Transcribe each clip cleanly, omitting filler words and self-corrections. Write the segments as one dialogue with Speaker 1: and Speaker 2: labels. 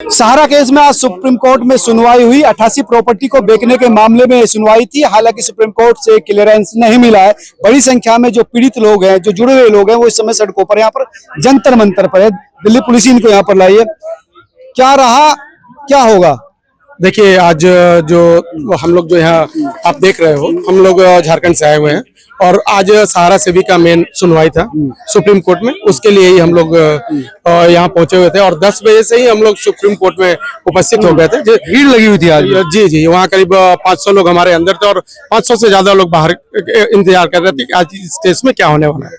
Speaker 1: सहारा case में आज supreme court में सुनवाई हुई। 88 प्रॉपर्टी को बेचने के मामले में सुनवाई थी। हालांकि सुप्रीम कोर्ट से क्लियरेंस नहीं मिला है। बड़ी संख्या में जो पीड़ित लोग हैं, जो जुड़े हुए लोग हैं, वो इस समय सड़कों पर यहाँ पर जंतर मंतर पर है। दिल्ली पुलिस इनको यहाँ पर लाई है। क्या रहा, क्या होगा?
Speaker 2: देखिए, आज जो हम लोग जो यहाँ आप देख रहे हो, हम लोग झारखंड से आए हुए हैं और आज सहारा सेवी का मेन सुनवाई था सुप्रीम कोर्ट में। उसके लिए ही हम लोग यहाँ पहुंचे हुए थे और 10 बजे से ही हम लोग सुप्रीम कोर्ट में उपस्थित हो गए थे।
Speaker 1: भीड़ लगी हुई थी आज?
Speaker 2: जी, वहाँ करीब 500 लोग हमारे अंदर थे और 500 से ज्यादा लोग बाहर इंतजार कर रहे थे कि आज इस केस में क्या होने वाला है।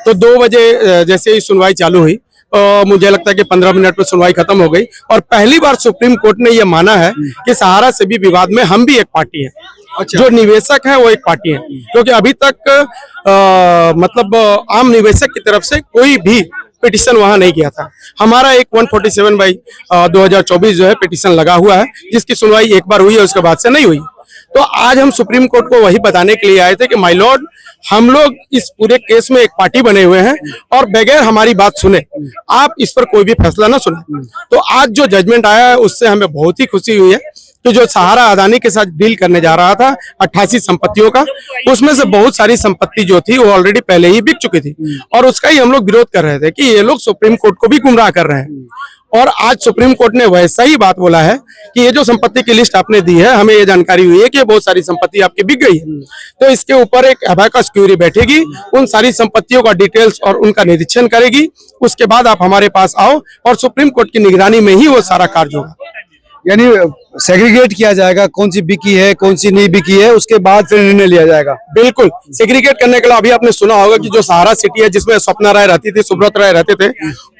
Speaker 2: तो 2 बजे जैसे ही सुनवाई चालू हुई, मुझे लगता है कि 15 मिनट में सुनवाई खत्म हो गई और पहली बार सुप्रीम कोर्ट ने यह माना है कि सहारा सेवी विवाद में हम भी एक पार्टी है। अच्छा। जो निवेशक है वो एक पार्टी है, क्योंकि अभी तक मतलब आम निवेशक की तरफ से कोई भी पिटिशन वहां नहीं किया था। हमारा एक 147/2024 जो है पिटिशन लगा हुआ है, जिसकी सुनवाई एक बार हुई है, उसके बाद से नहीं हुई। तो आज हम सुप्रीम कोर्ट को वही बताने के लिए आए थे कि माय लॉर्ड, हम लोग इस पूरे केस में एक पार्टी बने हुए हैं और बगैर हमारी बात सुने आप इस पर कोई भी फैसला ना सुने। तो आज जो जजमेंट आया है उससे हमें बहुत ही खुशी हुई है कि जो सहारा अदानी के साथ डील करने जा रहा था 88 संपत्तियों का, उसमें से बहुत सारी संपत्ति जो थी वो ऑलरेडी पहले ही बिक चुकी थी और उसका ही हम लोग विरोध कर रहे थे कि ये लोग सुप्रीम कोर्ट को भी गुमराह कर रहे हैं। और आज सुप्रीम कोर्ट ने वैसा ही बात बोला है कि ये जो संपत्ति की लिस्ट आपने दी है, हमें ये जानकारी हुई है कि बहुत सारी संपत्ति आपकी बिक गई है, तो इसके ऊपर एक अबैकस क्यूरी बैठेगी, उन सारी संपत्तियों का डिटेल्स और उनका निरीक्षण करेगी। उसके बाद आप हमारे पास आओ और सुप्रीम कोर्ट की निगरानी में ही वो सारा कार्य होगा।
Speaker 1: यानी सेग्रीगेट किया जाएगा, कौन सी बिकी है, कौन सी नहीं बिकी है, उसके बाद फिर निर्णय लिया जाएगा।
Speaker 2: बिल्कुल, सेग्रीगेट करने के लिए अभी आपने सुना होगा कि जो सहारा सिटी है, जिसमें स्वप्ना राय रहती थी, सुब्रत राय रहते थे,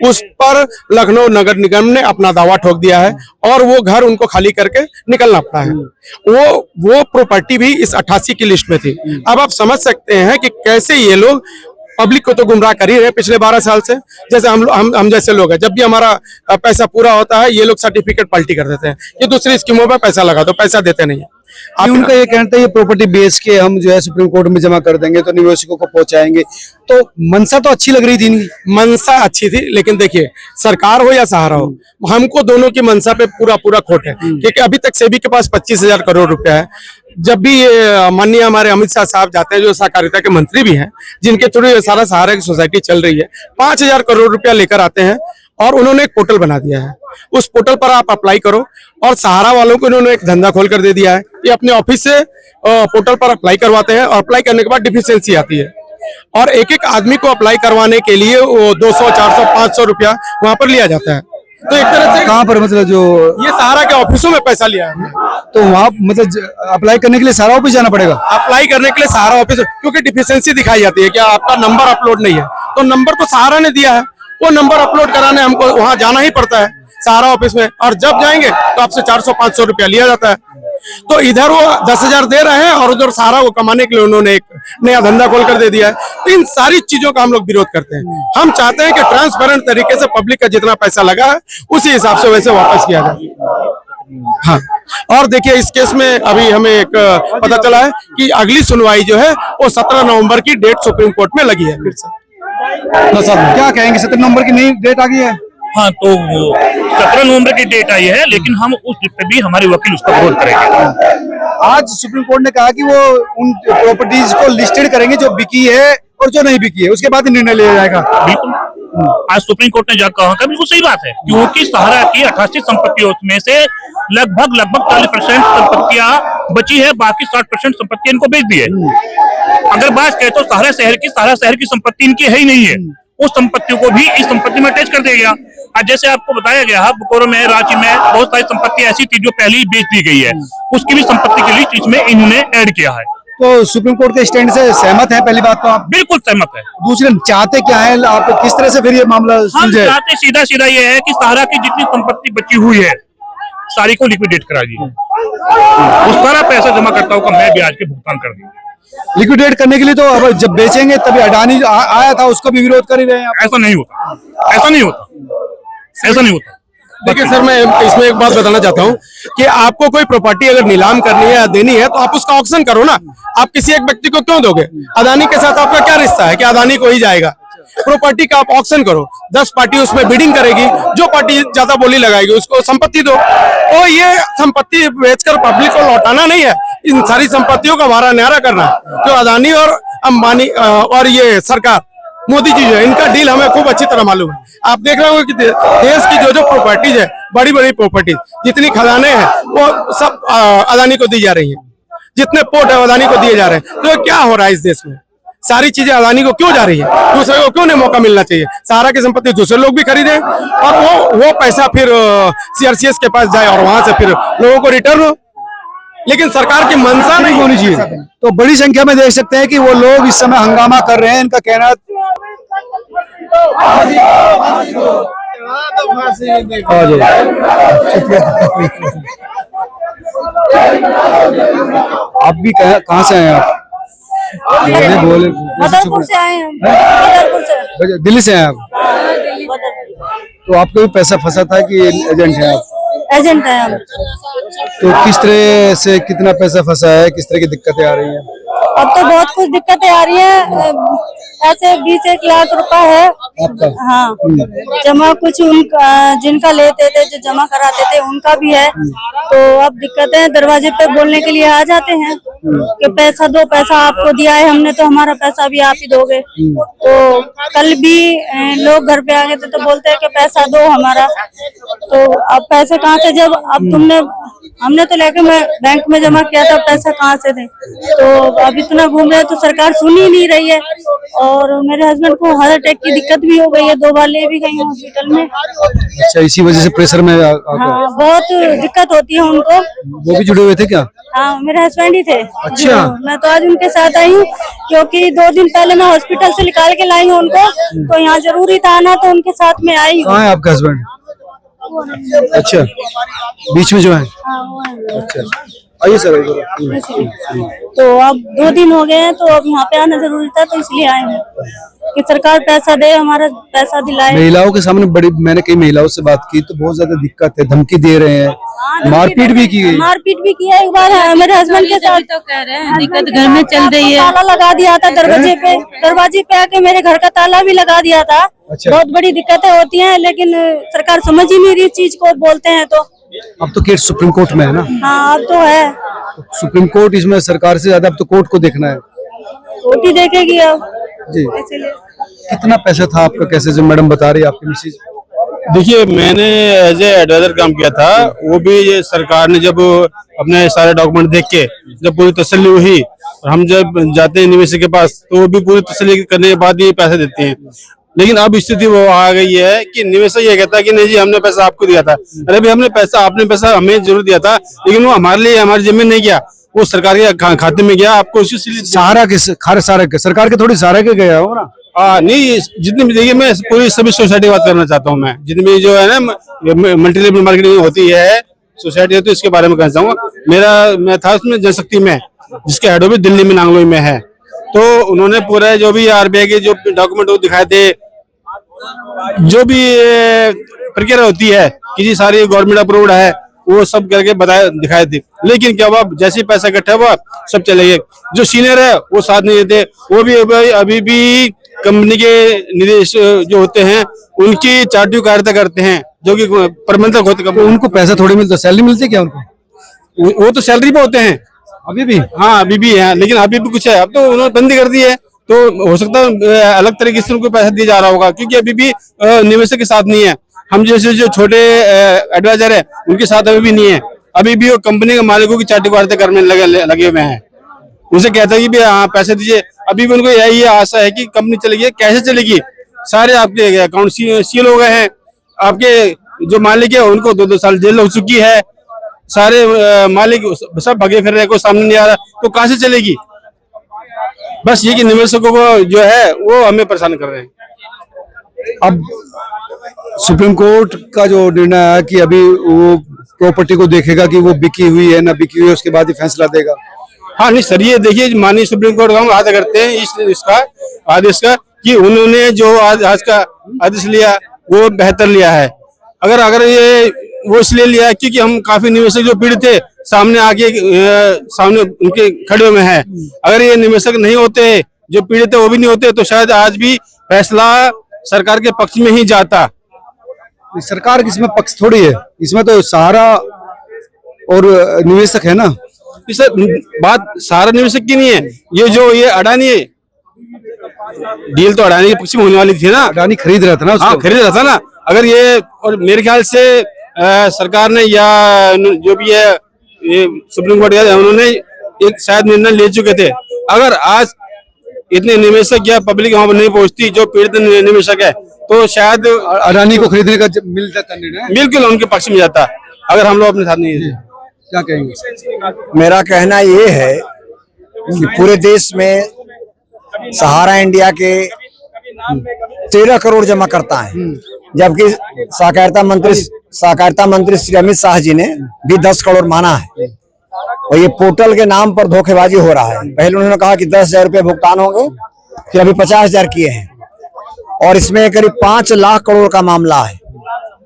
Speaker 2: उस पर लखनऊ नगर निगम ने अपना दावा ठोक दिया है और वो घर उनको खाली करके निकलना पड़ा है। वो प्रॉपर्टी भी इस 88 की लिस्ट में थी। अब आप समझ सकते हैं कि कैसे ये लोग पब्लिक को तो गुमराह कर ही रहे पिछले 12 साल से। जैसे हम जैसे लोग हैं, जब भी हमारा पैसा पूरा होता है ये लोग सर्टिफिकेट पलटी कर देते हैं कि दूसरी स्कीमों में पैसा लगा दो, पैसा देते नहीं है।
Speaker 1: उनका ये कहना है ये प्रॉपर्टी बेच के हम जो है सुप्रीम कोर्ट में जमा कर देंगे तो निवेशकों को पहुंचाएंगे। तो मंशा तो अच्छी लग रही थी इनकी।
Speaker 2: मंशा अच्छी थी, लेकिन देखिए, सरकार हो या सहारा हो, हमको दोनों की मंशा पे पूरा खोट है, क्योंकि अभी तक सेबी के पास 25,000 करोड़ रुपया है। जब भी ये माननीय हमारे अमित शाह साहब जाते हैं, जो सहकारिता के मंत्री भी हैं, जिनके थ्रू ये सारा सहारा की सोसाइटी चल रही है, 5,000 करोड़ रुपया लेकर आते हैं और उन्होंने एक पोर्टल बना दिया है। उस पोर्टल पर आप अप्लाई करो और सहारा वालों को इन्होंने एक धंधा खोल कर दे दिया है। ये अपने ऑफिस से पोर्टल पर अप्लाई करवाते हैं और अप्लाई करने के बाद डिफिशियंसी आती है और एक एक आदमी को अप्लाई करवाने के लिए वो 200, 400, 500 रुपया वहां पर लिया जाता है। तो एक तरह से
Speaker 1: कहाँ पर, मतलब जो
Speaker 2: ये सहारा के ऑफिसों में पैसा लिया है,
Speaker 1: तो वहाँ मतलब अप्लाई करने के लिए सहारा ऑफिस जाना पड़ेगा।
Speaker 2: अप्लाई करने के लिए सहारा ऑफिस, क्योंकि डिफिशियंसी दिखाई जाती है कि आपका नंबर अपलोड नहीं है, तो नंबर तो सहारा ने दिया है, वो नंबर अपलोड कराने हमको वहां जाना ही पड़ता है सहारा ऑफिस में, और जब जाएंगे तो आपसे 400-500 रुपया लिया जाता है। तो इधर वो 10,000 दे रहे हैं और उधर सहारा को कमाने के लिए उन्होंने एक नया धंधा खोल कर दे दिया है। तो इन सारी चीजों का हम लोग विरोध करते हैं। हम चाहते हैं कि ट्रांसपेरेंट तरीके से पब्लिक का जितना पैसा लगा है उसी हिसाब से वैसे वापस किया जाए। हाँ, और देखिए, इस केस में अभी हमें एक पता चला है कि अगली सुनवाई जो है वो 17 नवंबर की डेट सुप्रीम कोर्ट में लगी है। फिर से
Speaker 1: क्या कहेंगे, 17 नवंबर की नई डेट आ गई है?
Speaker 3: हाँ, तो 17 नवंबर की डेट आई है, लेकिन हम उस डेट पे भी हमारे वकील उसका विरोध करेंगे।
Speaker 1: आज सुप्रीम कोर्ट ने कहा कि वो उन प्रॉपर्टीज को लिस्टेड करेंगे जो बिकी है और जो नहीं बिकी है, उसके बाद निर्णय लिया जाएगा।
Speaker 3: बिल्कुल, आज सुप्रीम कोर्ट ने जा कहा, बिल्कुल सही बात है, क्योंकि सहारा की 88 संपत्तियों में से लगभग 40% संपत्तियां बची है, बाकी 60% संपत्ति इनको बेच दी है। अगर बात कहें तो सहारा शहर की संपत्ति इनकी है ही नहीं है, उस संपत्तियों को भी इस संपत्ति में अटैच कर दिया गया। आज जैसे आपको बताया गया है, बोकारो में, रांची में बहुत सारी संपत्ति ऐसी थी जो पहले ही बेच दी गई है, उसकी भी संपत्ति की लिस्ट इसमें इन्होंने ऐड किया है।
Speaker 1: तो सुप्रीम कोर्ट के स्टैंड से सहमत है? पहली बात तो आप
Speaker 3: बिल्कुल सहमत है।
Speaker 1: दूसरे चाहते क्या है, आप किस तरह से फिर ये मामला सुलझे?
Speaker 3: हम चाहते सीधा ये है कि सहारा की जितनी संपत्ति बची हुई है सारी को लिक्विडेट करा दिए, उस सारा पैसा जमा करता हूँ मैं ब्याज के भुगतान कर दूँ।
Speaker 1: लिक्विडेट करने के लिए तो अब जब बेचेंगे तभी अडानी आया था, उसको भी विरोध कर ही रहे हैं।
Speaker 3: ऐसा नहीं होता।
Speaker 2: देखिए सर, मैं इसमें एक बात बताना चाहता हूँ कि आपको कोई प्रॉपर्टी अगर नीलाम करनी है या देनी है तो आप उसका ऑक्शन करो ना। आप किसी एक व्यक्ति को क्यों दोगे? अदानी के साथ आपका क्या रिश्ता है कि अदानी को ही जाएगा? प्रॉपर्टी का आप ऑक्शन करो, 10 पार्टी उसमें बिडिंग करेगी, जो पार्टी ज्यादा बोली लगाएगी उसको संपत्ति दो। और ये संपत्ति बेचकर पब्लिक को लौटाना नहीं है, इन सारी संपत्तियों का वारा न्यारा करना है। जो अदानी और अंबानी और ये सरकार मोदी जी जो है, इनका डील हमें खूब अच्छी तरह मालूम है। आप देख रहे हो कि देश की जो प्रॉपर्टीज है, बड़ी बड़ी प्रॉपर्टीज, जितनी खजाने हैं वो सब अदानी को दी जा रही हैं, जितने पोर्ट है अदानी को दिए जा रहे हैं। तो क्या हो रहा है इस देश में? सारी चीजें अदानी को क्यों जा रही है? दूसरे को क्यों नहीं मौका मिलना चाहिए? सहारा की संपत्ति दूसरे लोग भी खरीदें और वो पैसा फिर सीआरसीएस के पास जाए और वहां से फिर लोगों को रिटर्न हो। लेकिन सरकार की मंशा नहीं होनी चाहिए।
Speaker 1: तो बड़ी संख्या में देख सकते हैं कि वो लोग इस समय हंगामा कर रहे हैं। इनका कहना आप भी कहाँ से आए आप? बोले
Speaker 4: बदरपुर से आए हैं। बदरपुर से।
Speaker 1: दिल्ली से आए आप? तो आपको भी पैसा फंसा था कि एजेंट है आप?
Speaker 4: एजेंट है हम।
Speaker 1: तो किस तरह से कितना पैसा फंसा है, किस तरह की दिक्कतें आ रही हैं?
Speaker 4: अब तो बहुत कुछ दिक्कतें आ रही हैं। ऐसे 20-1 लाख रुपए है
Speaker 1: आपका?
Speaker 4: हाँ, जमा कुछ उनका जिनका लेते थे, जो जमा कराते थे उनका भी है। तो अब दिक्कतें दरवाजे पे बोलने के लिए आ जाते हैं कि पैसा दो, पैसा आपको दिया है हमने तो हमारा पैसा भी आप ही दोगे। तो कल भी लोग घर पे आ गए थे तो बोलते हैं कि पैसा दो हमारा। तो अब पैसे कहाँ से, जब अब हमने तो लेके मैं बैंक में जमा किया था, पैसा कहाँ से दे? तो अब इतना घूम रहे तो सरकार सुन ही नहीं रही है। और मेरे हस्बैंड को हार्ट अटैक की दिक्कत भी हो गई है, 2 बार ले भी गई हॉस्पिटल में।
Speaker 1: अच्छा, इसी वजह से प्रेशर में
Speaker 4: हाँ, बहुत दिक्कत होती है उनको।
Speaker 1: वो भी जुड़े हुए थे क्या?
Speaker 4: हाँ, मेरे हस्बैंड ही थे।
Speaker 1: अच्छा।
Speaker 4: मैं तो आज उनके साथ आई हूँ क्योंकि 2 दिन पहले मैं हॉस्पिटल से निकाल के लाई हूँ उनको, तो यहाँ जरूरी था आना, तो उनके साथ में आई हूँ।
Speaker 1: कहाँ है आपका हस्बैंड? अच्छा, बीच में जो है।
Speaker 4: हाँ, वो है।
Speaker 1: अच्छा, आइए सर इधर।
Speaker 4: तो अब 2 दिन हो गए हैं, तो अब यहाँ पे आना जरूरी था, तो इसलिए आए हैं कि सरकार पैसा दे, हमारा पैसा दिलाए।
Speaker 1: महिलाओं के सामने मैंने कई महिलाओं से बात की तो बहुत ज्यादा दिक्कत है, धमकी दे रहे हैं, मारपीट भी की गई।
Speaker 4: मारपीट भी किया एक बार मेरे हस्बैंड के साथ।
Speaker 5: तो कह रहे हैं दिक्कत घर में चल रही है।
Speaker 4: ताला लगा दिया था दरवाजे पे आके मेरे घर का ताला भी लगा दिया था।
Speaker 1: अच्छा।
Speaker 4: बहुत बड़ी दिक्कतें होती हैं, लेकिन सरकार समझ ही नहीं रही चीज को, बोलते हैं तो।
Speaker 1: अब तो केस सुप्रीम कोर्ट में है ना?
Speaker 4: हाँ, अब तो है।
Speaker 1: सुप्रीम कोर्ट इसमें सरकार से ज्यादा अब तो कोर्ट को देखना है।
Speaker 4: कोर्ट ही देखेगी अब
Speaker 1: जी।
Speaker 4: इसीलिए।
Speaker 1: कितना पैसा था आपका, कैसे जो मैडम बता रही है आपकी मिसेज?
Speaker 2: देखिए, मैंने एज ए एडवाइजर काम किया था। वो भी ये सरकार ने जब अपने सारे डॉक्यूमेंट देख के जब पूरी तसल्ली हुई, और हम जब जाते हैं निवेशक के पास तो वो भी पूरी तसल्ली करने के बाद ही पैसे देते हैं। लेकिन अब स्थिति वो आ गई है कि निवेशक ये कहता है कि नहीं जी, हमने पैसा आपको दिया था। अरे भाई, आपने पैसा हमें जरूर दिया था, लेकिन वो हमारे लिए हमारी जमीन नहीं गया, वो सरकार के खाते में गया। आपको उसी
Speaker 1: सहारा के सरकार के थोड़ी सहारा के गया हो ना?
Speaker 2: नहीं, जितनी भी देखिए, मैं पूरी सभी सोसाइटी की बात करना चाहता हूँ। मैं जितनी भी जो है ना मल्टी लेवल मार्केटिंग होती है सोसाइटी, तो इसके बारे में कहना चाहूँगा। मैं था उसमें जनशक्ति में, जिसके हेड ऑफिस दिल्ली में नांगलोई में है। तो उन्होंने पूरा जो भी आरबीआई के जो डॉक्यूमेंट वो दिखाए थे, जो भी प्रक्रिया होती है कि जी सारी गवर्नमेंट अप्रूव्ड है, वो सब करके दिखाए थे। लेकिन क्या हुआ, जैसे पैसा इकट्ठा हुआ सब चले गए। जो सीनियर है वो साथ नहीं देते, वो भी अभी भी कंपनी के निदेश जो होते हैं उनकी चार्टिंग कार्यता करते हैं, जो कि प्रबंधक होते हैं।
Speaker 1: उनको पैसा थोड़ी मिलता, सैलरी मिलती है क्या उनको?
Speaker 2: वो तो सैलरी पे होते हैं
Speaker 1: अभी भी।
Speaker 2: हाँ, अभी भी है, लेकिन अभी भी कुछ है। अब तो उन्होंने बंदी कर दी है, तो हो सकता है अलग तरीके से उनको पैसा दिया जा रहा होगा, क्योंकि अभी भी निवेशक के साथ नहीं है। हम जैसे जो छोटे एडवाइजर है उनके साथ अभी भी नहीं है। अभी भी वो कंपनी के मालिकों की चार्टिंग वार्ता करने लगे हुए हैं। उनसे कहता है कि भी हाँ पैसे दीजिए। अभी भी उनको यही आशा है कि कंपनी चलेगी, कैसे चलेगी? सारे आपके अकाउंट सील हो गए हैं। आपके जो मालिक है उनको 2-2 साल जेल हो चुकी है। सारे मालिक सब भगे फिर रहे, कोई सामने नहीं आ रहा, तो कहाँ से चलेगी? बस ये कि निवेशकों को जो है वो हमें परेशान कर रहे हैं।
Speaker 1: अब सुप्रीम कोर्ट का जो निर्णय है कि अभी वो प्रॉपर्टी को देखेगा कि वो बिकी हुई है ना बिकी हुई है, उसके बाद ही फैसला देगा।
Speaker 2: हाँ नहीं सर, ये देखिए, माननीय सुप्रीम कोर्ट का हम आदर करते हैं इसका आदेश का, कि उन्होंने जो आज का आदेश लिया वो बेहतर लिया है। अगर ये वो इसलिए लिया क्योंकि हम काफी निवेशक जो पीड़ित थे सामने उनके खड़े हुए हैं। अगर ये निवेशक नहीं होते, जो पीड़ित है वो भी नहीं होते, तो शायद आज भी फैसला सरकार के पक्ष में ही जाता।
Speaker 1: सरकार इसमें पक्ष थोड़ी है, इसमें तो सहारा और निवेशक है ना।
Speaker 2: इस बात सहारा निवेशक की नहीं है, ये अडानी है, डील तो अडानी के पक्ष में होने वाली थी ना।
Speaker 1: अडानी खरीद रहा था ना उसको।
Speaker 2: हाँ, खरीद रहा था ना। अगर ये, और मेरे ख्याल से सरकार ने या जो भी है ये सुप्रीम कोर्ट गया, उन्होंने एक शायद निर्णय ले चुके थे। अगर आज इतने निवेशक या पब्लिक वहां पर नहीं पहुंचती जो पीड़ित निवेशक है, तो शायद
Speaker 1: अडानी को खरीदने का मिल जाता निर्णय,
Speaker 2: बिल्कुल उनके पक्ष में जाता, अगर हम लोग अपने साथ नहीं थे।
Speaker 1: क्या कहेंगे?
Speaker 6: मेरा कहना ये है कि पूरे देश में सहारा इंडिया के 13 करोड़ जमा करता है, जबकि सहकारिता मंत्री श्री अमित शाह जी ने भी 10 करोड़ माना है। और ये पोर्टल के नाम पर धोखेबाजी हो रहा है। पहले उन्होंने कहा कि 10,000 रुपये भुगतान होंगे, फिर अभी 50,000 किए हैं, और इसमें करीब 5 लाख करोड़ का मामला है।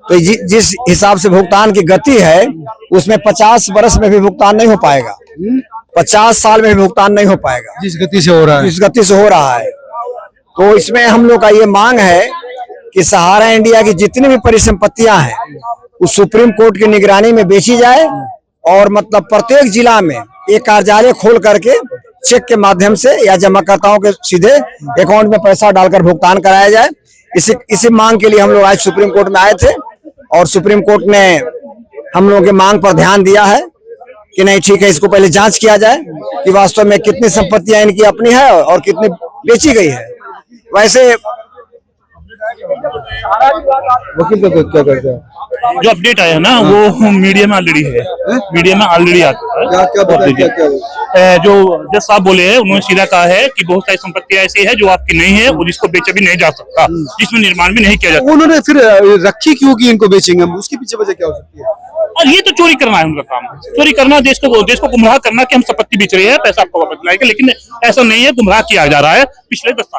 Speaker 6: तो जिस हिसाब से भुगतान की गति है, उसमें 50 वर्ष में भी भुगतान नहीं हो पाएगा, 50 साल में भी भुगतान नहीं हो पाएगा,
Speaker 1: जिस गति से हो रहा है।
Speaker 6: जिस गति से हो रहा है। तो इसमें हम लोग का ये मांग है कि सहारा इंडिया की जितनी भी परिसंपत्तियां हैं, उस सुप्रीम कोर्ट की निगरानी में बेची जाए, और मतलब प्रत्येक जिला में एक कार्यालय खोल करके चेक के माध्यम से या जमाकर्ताओं के सीधे अकाउंट में पैसा डालकर भुगतान कराया जाए। इसी मांग के लिए हम लोग आज सुप्रीम कोर्ट में आए थे, और सुप्रीम कोर्ट ने हम लोगों की मांग पर ध्यान दिया है कि नहीं, ठीक है, इसको पहले जांच किया जाए कि वास्तव में कितनी संपत्तियां इनकी अपनी है और कितनी बेची गई है। वैसे
Speaker 1: वकील का क्या करता है?
Speaker 3: जो अपडेट आया है ना, वो मीडिया में ऑलरेडी है, मीडिया में ऑलरेडी आता है। जो जज साहब बोले हैं, उन्होंने सीधा कहा है कि बहुत सारी संपत्तियां ऐसी है जो आपकी नहीं है और जिसको बेचा भी नहीं जा सकता, जिसमें निर्माण भी नहीं किया जाता।
Speaker 1: उन्होंने फिर रखी क्यों कि इनको बेचेंगे हम, उसके पीछे वजह क्या हो सकती है?
Speaker 3: और ये तो चोरी करना है उनका काम, चोरी करना, देश को गुमराह करना कि हम संपत्ति बेच रहे हैं, पैसा आपको वापस लाएंगे, लेकिन ऐसा नहीं है, गुमराह किया जा रहा है पिछले 10 साल।